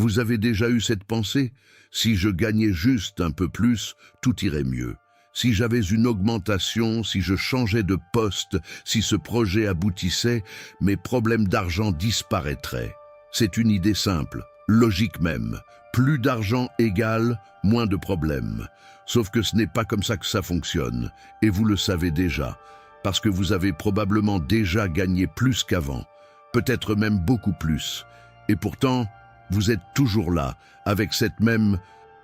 Vous avez déjà eu cette pensée? Si je gagnais juste un peu plus, tout irait mieux. Si j'avais une augmentation, si je changeais de poste, si ce projet aboutissait, mes problèmes d'argent disparaîtraient. C'est une idée simple, logique même. Plus d'argent égale moins de problèmes. Sauf que ce n'est pas comme ça que ça fonctionne, et vous le savez déjà, parce que vous avez probablement déjà gagné plus qu'avant, peut-être même beaucoup plus. Et pourtant, vous êtes toujours là, avec cette même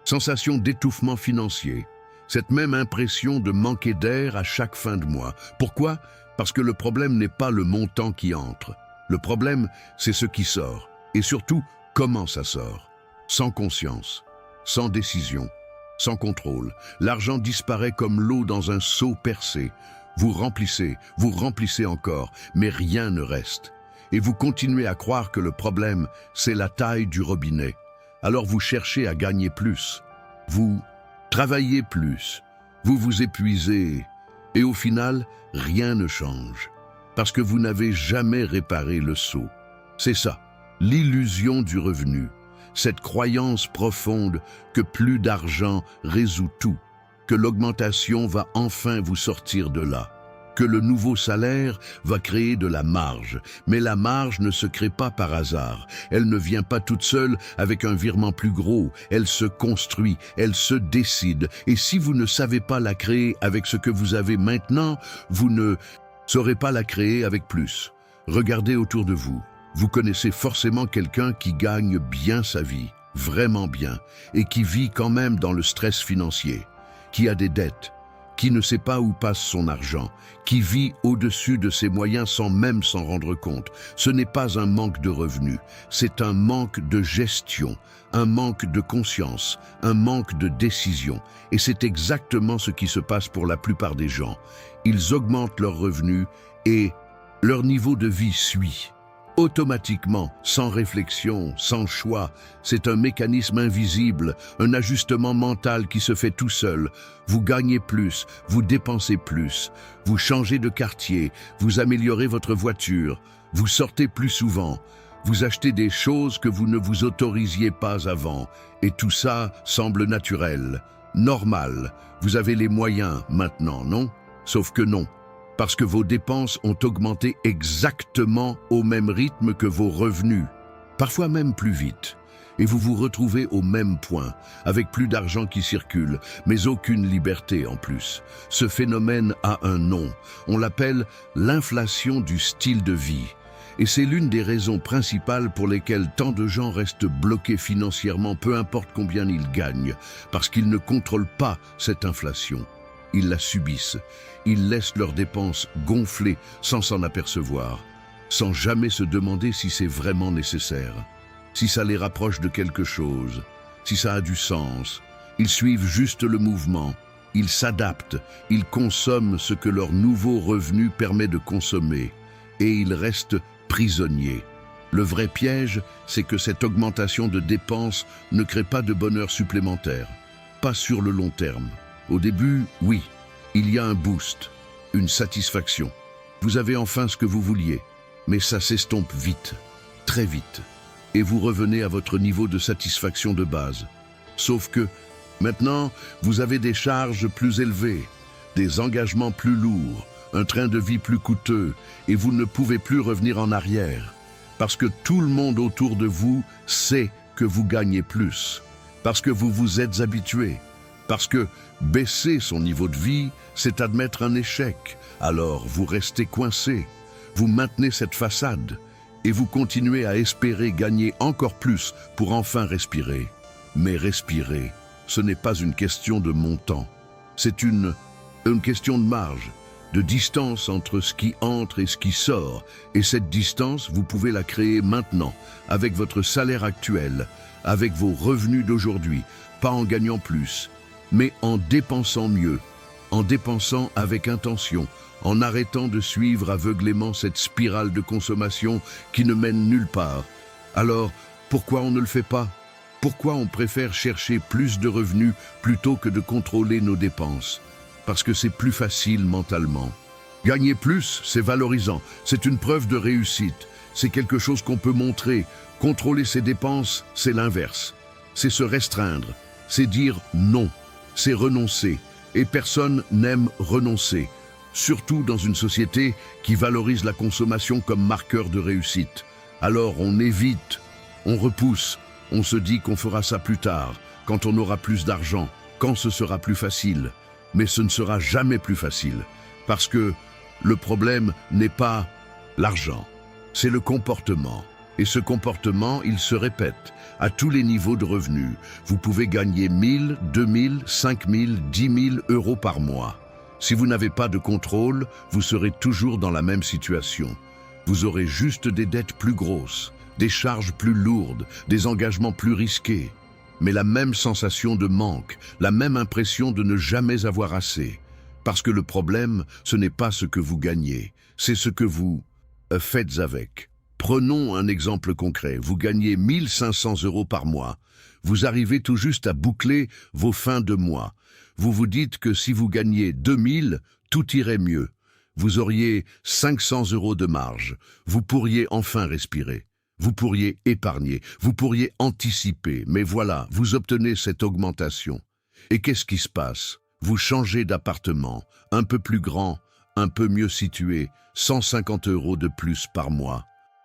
sensation d'étouffement financier, cette même impression de manquer d'air à chaque fin de mois. Pourquoi? Parce que le problème n'est pas le montant qui entre. Le problème, c'est ce qui sort. Et surtout, comment ça sort. Sans conscience, sans décision, sans contrôle. L'argent disparaît comme l'eau dans un seau percé. Vous remplissez encore, mais rien ne reste. Et vous continuez à croire que le problème, c'est la taille du robinet. Alors vous cherchez à gagner plus. Vous travaillez plus. Vous vous épuisez. Et au final, rien ne change. Parce que vous n'avez jamais réparé le seau. C'est ça, l'illusion du revenu. Cette croyance profonde que plus d'argent résout tout. Que l'augmentation va enfin vous sortir de là. Que le nouveau salaire va créer de la marge. Mais la marge ne se crée pas par hasard. Elle ne vient pas toute seule avec un virement plus gros. Elle se construit, elle se décide. Et si vous ne savez pas la créer avec ce que vous avez maintenant, vous ne saurez pas la créer avec plus. Regardez autour de vous. Vous connaissez forcément quelqu'un qui gagne bien sa vie, vraiment bien, et qui vit quand même dans le stress financier, qui a des dettes, qui ne sait pas où passe son argent, qui vit au-dessus de ses moyens sans même s'en rendre compte. Ce n'est pas un manque de revenus, c'est un manque de gestion, un manque de conscience, un manque de décision. Et c'est exactement ce qui se passe pour la plupart des gens. Ils augmentent leurs revenus et leur niveau de vie suit. Automatiquement, sans réflexion, sans choix, c'est un mécanisme invisible, un ajustement mental qui se fait tout seul. Vous gagnez plus, vous dépensez plus, vous changez de quartier, vous améliorez votre voiture, vous sortez plus souvent, vous achetez des choses que vous ne vous autorisiez pas avant, et tout ça semble naturel, normal. Vous avez les moyens maintenant, non? Sauf que non. Parce que vos dépenses ont augmenté exactement au même rythme que vos revenus, parfois même plus vite. Et vous vous retrouvez au même point, avec plus d'argent qui circule, mais aucune liberté en plus. Ce phénomène a un nom, on l'appelle l'inflation du style de vie. Et c'est l'une des raisons principales pour lesquelles tant de gens restent bloqués financièrement, peu importe combien ils gagnent, parce qu'ils ne contrôlent pas cette inflation. Ils la subissent. Ils laissent leurs dépenses gonfler sans s'en apercevoir, sans jamais se demander si c'est vraiment nécessaire, si ça les rapproche de quelque chose, si ça a du sens. Ils suivent juste le mouvement, ils s'adaptent, ils consomment ce que leur nouveau revenu permet de consommer, et ils restent prisonniers. Le vrai piège, c'est que cette augmentation de dépenses ne crée pas de bonheur supplémentaire, pas sur le long terme. Au début, oui, il y a un boost, une satisfaction. Vous avez enfin ce que vous vouliez, mais ça s'estompe vite, très vite. Et vous revenez à votre niveau de satisfaction de base. Sauf que, maintenant, vous avez des charges plus élevées, des engagements plus lourds, un train de vie plus coûteux, et vous ne pouvez plus revenir en arrière. Parce que tout le monde autour de vous sait que vous gagnez plus, parce que vous vous êtes habitué. Parce que baisser son niveau de vie, c'est admettre un échec. Alors vous restez coincé, vous maintenez cette façade et vous continuez à espérer gagner encore plus pour enfin respirer. Mais respirer, ce n'est pas une question de montant. C'est une question de marge, de distance entre ce qui entre et ce qui sort. Et cette distance, vous pouvez la créer maintenant, avec votre salaire actuel, avec vos revenus d'aujourd'hui, pas en gagnant plus, mais en dépensant mieux, en dépensant avec intention, en arrêtant de suivre aveuglément cette spirale de consommation qui ne mène nulle part. Alors, pourquoi on ne le fait pas? Pourquoi on préfère chercher plus de revenus plutôt que de contrôler nos dépenses? Parce que c'est plus facile mentalement. Gagner plus, c'est valorisant, c'est une preuve de réussite, c'est quelque chose qu'on peut montrer. Contrôler ses dépenses, c'est l'inverse. C'est se restreindre, c'est dire non, c'est renoncer. Et personne n'aime renoncer, surtout dans une société qui valorise la consommation comme marqueur de réussite. Alors on évite, on repousse, on se dit qu'on fera ça plus tard, quand on aura plus d'argent, quand ce sera plus facile. Mais ce ne sera jamais plus facile, parce que le problème n'est pas l'argent, c'est le comportement. Et ce comportement, il se répète à tous les niveaux de revenus. Vous pouvez gagner 1000, 2000, 5000, 10 000 euros par mois. Si vous n'avez pas de contrôle, vous serez toujours dans la même situation. Vous aurez juste des dettes plus grosses, des charges plus lourdes, des engagements plus risqués. Mais la même sensation de manque, la même impression de ne jamais avoir assez. Parce que le problème, ce n'est pas ce que vous gagnez, c'est ce que vous faites avec. Prenons un exemple concret. Vous gagnez 1500 euros par mois. Vous arrivez tout juste à boucler vos fins de mois. Vous vous dites que si vous gagniez 2000, tout irait mieux. Vous auriez 500 euros de marge. Vous pourriez enfin respirer. Vous pourriez épargner. Vous pourriez anticiper. Mais voilà, vous obtenez cette augmentation. Et qu'est-ce qui se passe? Vous changez d'appartement, un peu plus grand, un peu mieux situé, 150 euros de plus par mois.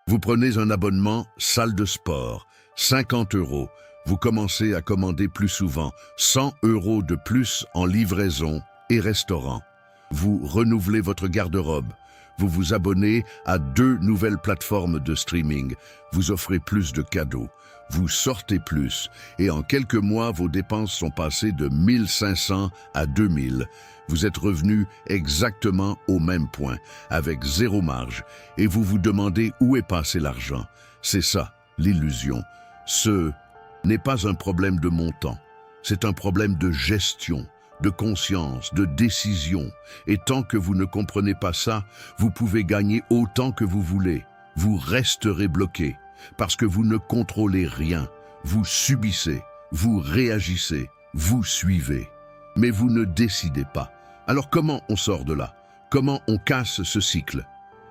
Vous prenez un abonnement salle de sport, 50 euros. Vous commencez à commander plus souvent, 100 euros de plus en livraison et restaurant. Vous renouvelez votre garde-robe. Vous vous abonnez à 2 nouvelles plateformes de streaming. Vous offrez plus de cadeaux. Vous sortez plus. Et en quelques mois, vos dépenses sont passées de 1500 à 2000. Vous êtes revenu exactement au même point, avec 0 marge. Et vous vous demandez où est passé l'argent. C'est ça, l'illusion. Ce n'est pas un problème de montant. C'est un problème de gestion, de conscience, de décision. Et tant que vous ne comprenez pas ça, vous pouvez gagner autant que vous voulez. Vous resterez bloqué, parce que vous ne contrôlez rien. Vous subissez, vous réagissez, vous suivez. Mais vous ne décidez pas. Alors comment on sort de là? Comment on casse ce cycle?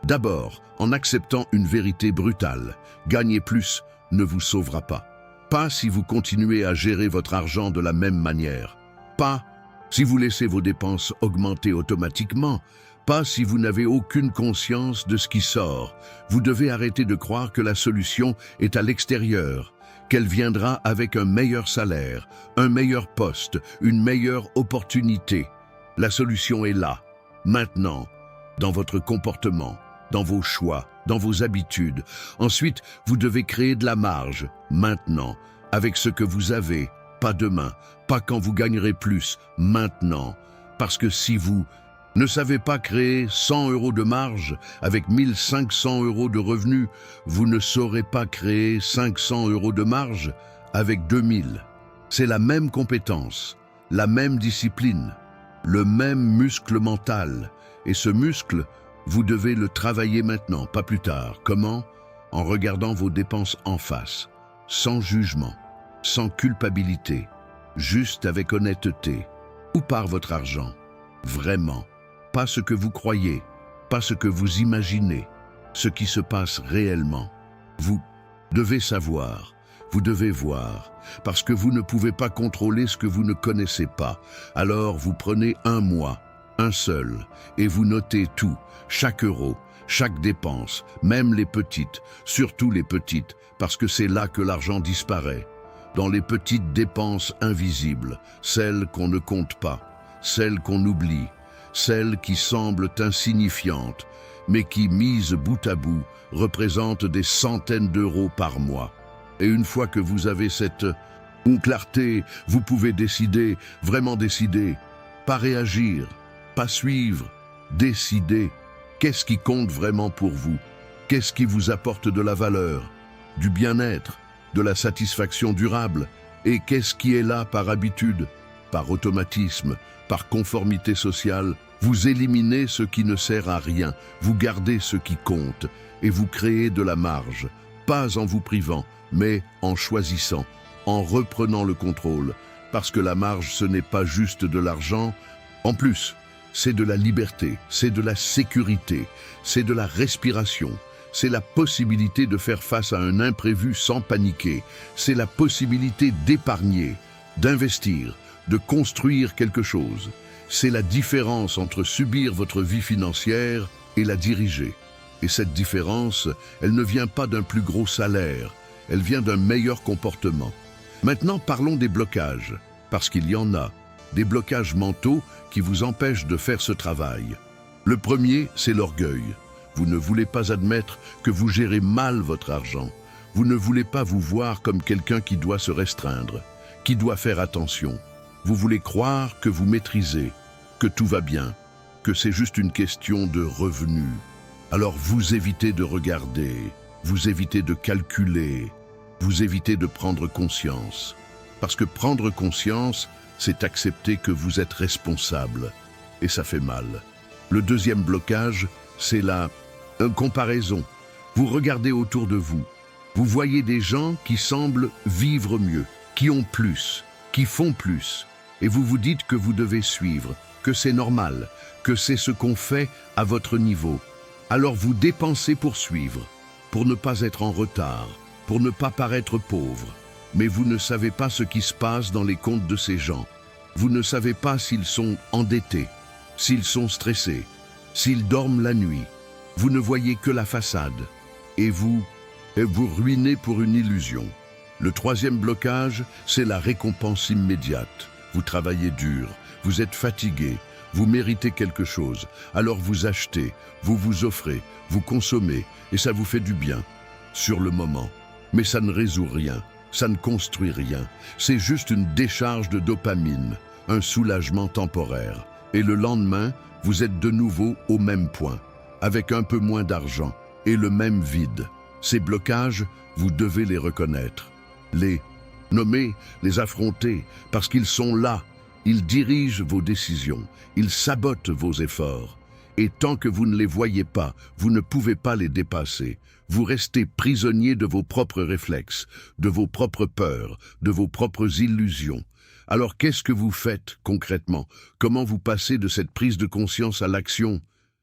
D'abord, en acceptant une vérité brutale. Gagner plus ne vous sauvera pas. Pas si vous continuez à gérer votre argent de la même manière. Pas si vous laissez vos dépenses augmenter automatiquement. Pas si vous n'avez aucune conscience de ce qui sort. Vous devez arrêter de croire que la solution est à l'extérieur, qu'elle viendra avec un meilleur salaire, un meilleur poste, une meilleure opportunité. La solution est là, maintenant, dans votre comportement, dans vos choix, dans vos habitudes. Ensuite, vous devez créer de la marge, maintenant, avec ce que vous avez, pas demain, pas quand vous gagnerez plus, maintenant. Parce que si vous ne savez pas créer 100 euros de marge avec 1500 euros de revenus, vous ne saurez pas créer 500 euros de marge avec 2000. C'est la même compétence, la même discipline, le même muscle mental. Et ce muscle, vous devez le travailler maintenant, pas plus tard. Comment? En regardant vos dépenses en face, sans jugement, sans culpabilité, juste avec honnêteté. Où part votre argent? Vraiment. Pas ce que vous croyez, pas ce que vous imaginez, ce qui se passe réellement. Vous devez savoir, vous devez voir, parce que vous ne pouvez pas contrôler ce que vous ne connaissez pas. Alors vous prenez un mois, un seul, et vous notez tout, chaque euro, chaque dépense, même les petites, surtout les petites, parce que c'est là que l'argent disparaît. Dans les petites dépenses invisibles, celles qu'on ne compte pas, celles qu'on oublie, celles qui semblent insignifiantes, mais qui, mises bout à bout, représentent des centaines d'euros par mois. Et une fois que vous avez cette clarté, vous pouvez décider, vraiment décider, pas réagir, pas suivre, décider. Qu'est-ce qui compte vraiment pour vous? Qu'est-ce qui vous apporte de la valeur, du bien-être, de la satisfaction durable? Et qu'est-ce qui est là par habitude, par automatisme, par conformité sociale? Vous éliminez ce qui ne sert à rien, vous gardez ce qui compte, et vous créez de la marge, pas en vous privant, mais en choisissant, en reprenant le contrôle, parce que la marge, ce n'est pas juste de l'argent. En plus, c'est de la liberté, c'est de la sécurité, c'est de la respiration, c'est la possibilité de faire face à un imprévu sans paniquer, c'est la possibilité d'épargner, d'investir, de construire quelque chose. C'est la différence entre subir votre vie financière et la diriger. Et cette différence, elle ne vient pas d'un plus gros salaire, elle vient d'un meilleur comportement. Maintenant, parlons des blocages, parce qu'il y en a, des blocages mentaux qui vous empêchent de faire ce travail. Le premier, c'est l'orgueil. Vous ne voulez pas admettre que vous gérez mal votre argent. Vous ne voulez pas vous voir comme quelqu'un qui doit se restreindre, qui doit faire attention. Vous voulez croire que vous maîtrisez, que tout va bien, que c'est juste une question de revenus. Alors vous évitez de regarder, vous évitez de calculer, vous évitez de prendre conscience. Parce que prendre conscience, c'est accepter que vous êtes responsable. Et ça fait mal. Le deuxième blocage, c'est la comparaison. Vous regardez autour de vous. Vous voyez des gens qui semblent vivre mieux, qui ont plus, qui font plus. Et vous vous dites que vous devez suivre, que c'est normal, que c'est ce qu'on fait à votre niveau. Alors vous dépensez pour suivre, pour ne pas être en retard, pour ne pas paraître pauvre. Mais vous ne savez pas ce qui se passe dans les comptes de ces gens. Vous ne savez pas s'ils sont endettés, s'ils sont stressés, s'ils dorment la nuit. Vous ne voyez que la façade. Et vous ruinez pour une illusion. Le troisième blocage, c'est la récompense immédiate. Vous travaillez dur, vous êtes fatigué, vous méritez quelque chose. Alors vous achetez, vous vous offrez, vous consommez, et ça vous fait du bien, sur le moment. Mais ça ne résout rien, ça ne construit rien. C'est juste une décharge de dopamine, un soulagement temporaire. Et le lendemain, vous êtes de nouveau au même point, avec un peu moins d'argent et le même vide. Ces blocages, vous devez les reconnaître, les nommer, les affronter, parce qu'ils sont là. Ils dirigent vos décisions, ils sabotent vos efforts. Et tant que vous ne les voyez pas, vous ne pouvez pas les dépasser. Vous restez prisonnier de vos propres réflexes, de vos propres peurs, de vos propres illusions. Alors qu'est-ce que vous faites concrètement? Comment vous passez de cette prise de conscience à l'action?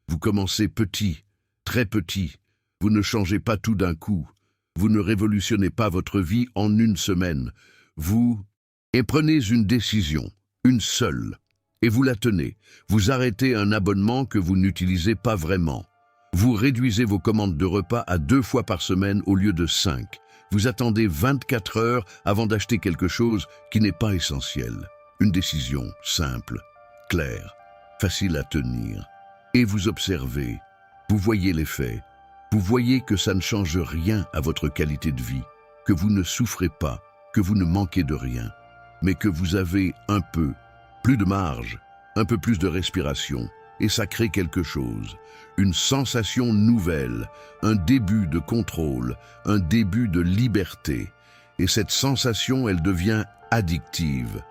Vous commencez petit, très petit. Vous ne changez pas tout d'un coup. Vous ne révolutionnez pas votre vie en une semaine. Vous prenez une décision, une seule, et vous la tenez. Vous arrêtez un abonnement que vous n'utilisez pas vraiment. Vous réduisez vos commandes de repas à 2 fois par semaine au lieu de 5. Vous attendez 24 heures avant d'acheter quelque chose qui n'est pas essentiel. Une décision simple, claire, facile à tenir. Et vous observez, vous voyez les faits. Vous voyez que ça ne change rien à votre qualité de vie, que vous ne souffrez pas, que vous ne manquez de rien, mais que vous avez un peu, plus de marge, un peu plus de respiration, et ça crée quelque chose, une sensation nouvelle, un début de contrôle, un début de liberté. Et cette sensation, elle devient addictive,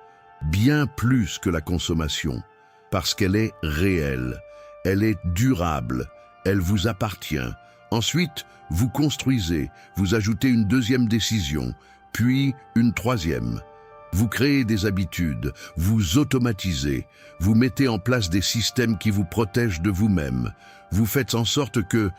bien plus que la consommation, parce qu'elle est réelle, elle est durable, elle vous appartient. Ensuite, vous construisez, vous ajoutez une deuxième décision, puis une troisième. Vous créez des habitudes, vous automatisez, vous mettez en place des systèmes qui vous protègent de vous-même. Vous faites en sorte que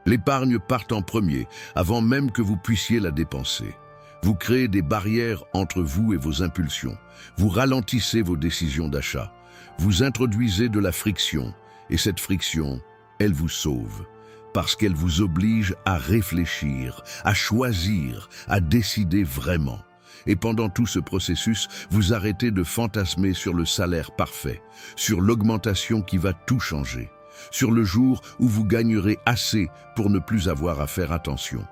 l'épargne parte en premier, avant même que vous puissiez la dépenser. Vous créez des barrières entre vous et vos impulsions. Vous ralentissez vos décisions d'achat. Vous introduisez de la friction, et cette friction, elle vous sauve. Parce qu'elle vous oblige à réfléchir, à choisir, à décider vraiment. Et pendant tout ce processus, vous arrêtez de fantasmer sur le salaire parfait, sur l'augmentation qui va tout changer, sur le jour où vous gagnerez assez pour ne plus avoir à faire attention.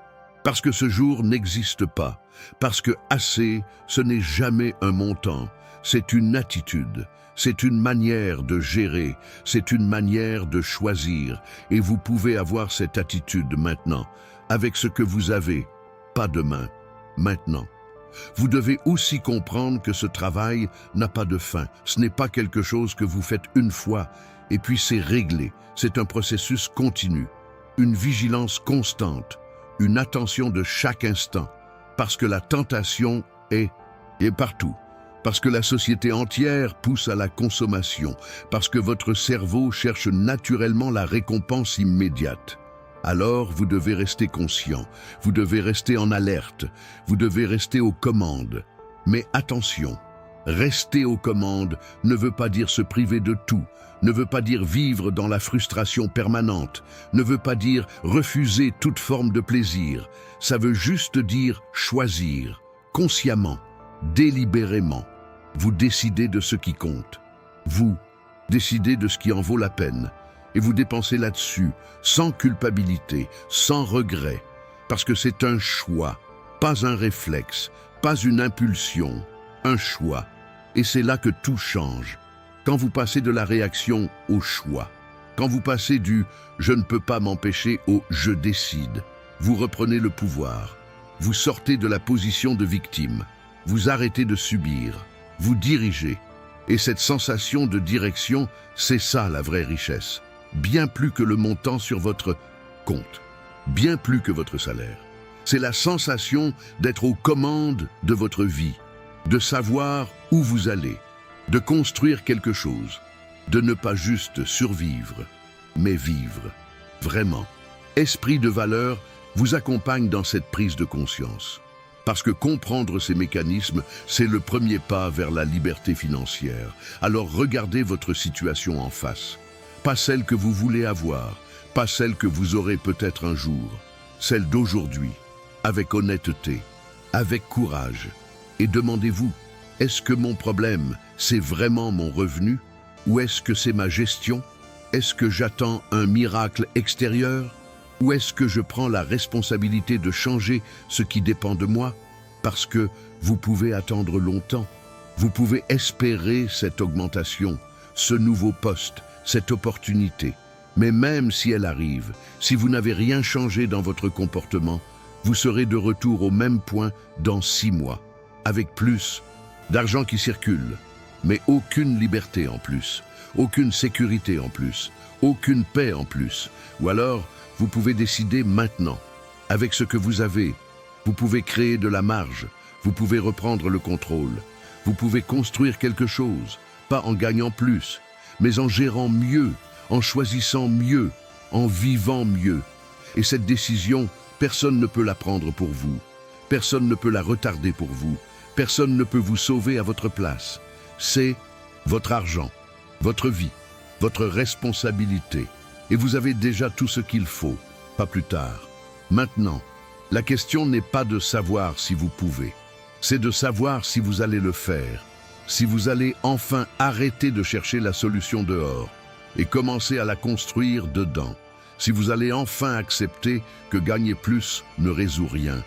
Parce que ce jour n'existe pas, parce que assez, ce n'est jamais un montant, c'est une attitude. C'est une manière de gérer, c'est une manière de choisir, et vous pouvez avoir cette attitude maintenant, avec ce que vous avez, pas demain, maintenant. Vous devez aussi comprendre que ce travail n'a pas de fin, ce n'est pas quelque chose que vous faites une fois, et puis c'est réglé, c'est un processus continu, une vigilance constante, une attention de chaque instant, parce que la tentation est partout. parce que la société entière pousse à la consommation, parce que votre cerveau cherche naturellement la récompense immédiate. Alors vous devez rester conscient, vous devez rester en alerte, vous devez rester aux commandes. Mais attention, rester aux commandes ne veut pas dire se priver de tout, ne veut pas dire vivre dans la frustration permanente, ne veut pas dire refuser toute forme de plaisir. Ça veut juste dire choisir, consciemment, délibérément. Vous décidez de ce qui compte. Vous décidez de ce qui en vaut la peine. Et vous dépensez là-dessus, sans culpabilité, sans regret, parce que c'est un choix, pas un réflexe, pas une impulsion, un choix. Et c'est là que tout change. Quand vous passez de la réaction au choix, quand vous passez du « je ne peux pas m'empêcher » au « je décide », vous reprenez le pouvoir. Vous sortez de la position de victime. Vous arrêtez de subir. Vous dirigez. Et cette sensation de direction, c'est ça la vraie richesse. Bien plus que le montant sur votre compte. Bien plus que votre salaire. C'est la sensation d'être aux commandes de votre vie. De savoir où vous allez. De construire quelque chose. De ne pas juste survivre, mais vivre. Vraiment. Esprit de valeur vous accompagne dans cette prise de conscience. Parce que comprendre ces mécanismes, c'est le premier pas vers la liberté financière. Alors regardez votre situation en face. Pas celle que vous voulez avoir, pas celle que vous aurez peut-être un jour, celle d'aujourd'hui, avec honnêteté, avec courage. Et demandez-vous, est-ce que mon problème, c'est vraiment mon revenu? Ou est-ce que c'est ma gestion? Est-ce que j'attends un miracle extérieur? Ou est-ce que je prends la responsabilité de changer ce qui dépend de moi? Parce que vous pouvez attendre longtemps. Vous pouvez espérer cette augmentation, ce nouveau poste, cette opportunité. Mais même si elle arrive, si vous n'avez rien changé dans votre comportement, vous serez de retour au même point dans 6 mois, avec plus d'argent qui circule, mais aucune liberté en plus, aucune sécurité en plus, aucune paix en plus. Ou alors, vous pouvez décider maintenant. Avec ce que vous avez, vous pouvez créer de la marge, vous pouvez reprendre le contrôle. Vous pouvez construire quelque chose, pas en gagnant plus, mais en gérant mieux, en choisissant mieux, en vivant mieux. Et cette décision, personne ne peut la prendre pour vous. Personne ne peut la retarder pour vous. Personne ne peut vous sauver à votre place. C'est votre argent, votre vie, votre responsabilité. Et vous avez déjà tout ce qu'il faut, pas plus tard. Maintenant, la question n'est pas de savoir si vous pouvez. C'est de savoir si vous allez le faire. Si vous allez enfin arrêter de chercher la solution dehors et commencer à la construire dedans. Si vous allez enfin accepter que gagner plus ne résout rien,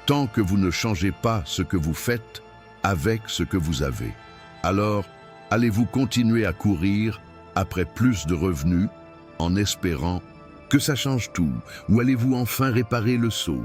tant que vous ne changez pas ce que vous faites avec ce que vous avez. Alors, allez-vous continuer à courir après plus de revenus en espérant que ça change tout, ou allez-vous enfin réparer le seau?